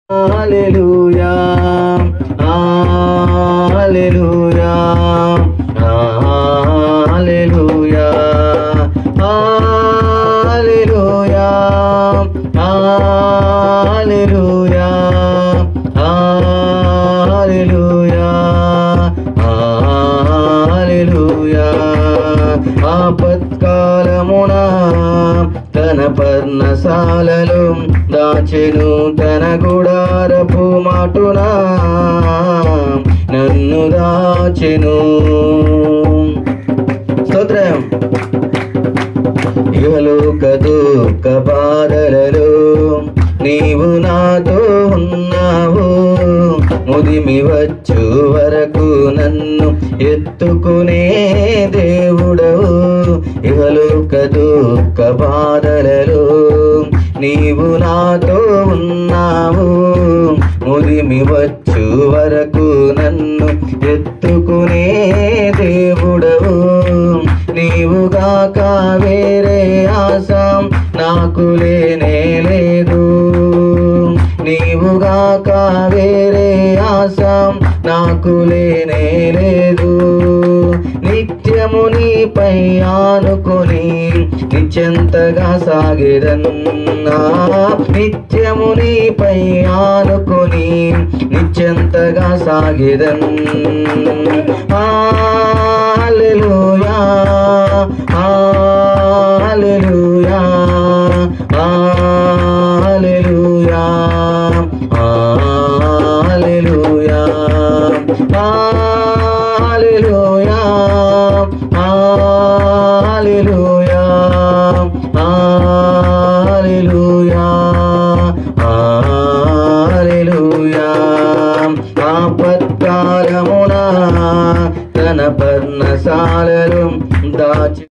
హల్లెలూయా హల్లెలూయా హల్లెలూయా హల్లెలూయా హల్లెలూయా హల్లెలూయా హల్లెలూయా ఆపత్కాలమున తన పర్ణశాలలో దాచెను తన గుడారపు మాటున నన్ను దాచెను. స్తోత్రం. ఇహలోక దుఃఖ బాధలలో నీవు నాతో ఉన్నావు, ముదిమి వచ్చు వరకు నన్ను ఎత్తుకునే దేవుడవు. ఇహలోక దుఃఖ బాధలలో నీవు నాతో ఉన్నావు, ముదిమి వచ్చు వరకు నన్ను ఎత్తుకునే దేవుడవు. నీవుగాక వేరే ఆశ నాకు లేనే లేదు, నీవుగాక వేరే ఆశ నాకు లేనే లేదు. నిత్యము నీపై ఆనుకొని నిత్యంతగా సాగెదన్నా, నిత్యము నీపై ఆనుకొని నిత్యంతగా సాగెదన్. హల్లెలూయా హల్లెలూయా హల్లెలూయా హల్లెలూయా హల్లెలూయా హల్లెలూయా హల్లెలూయా హల్లెలూయా. ఆపత్కాలమున తన పర్ణశాలలో దాచి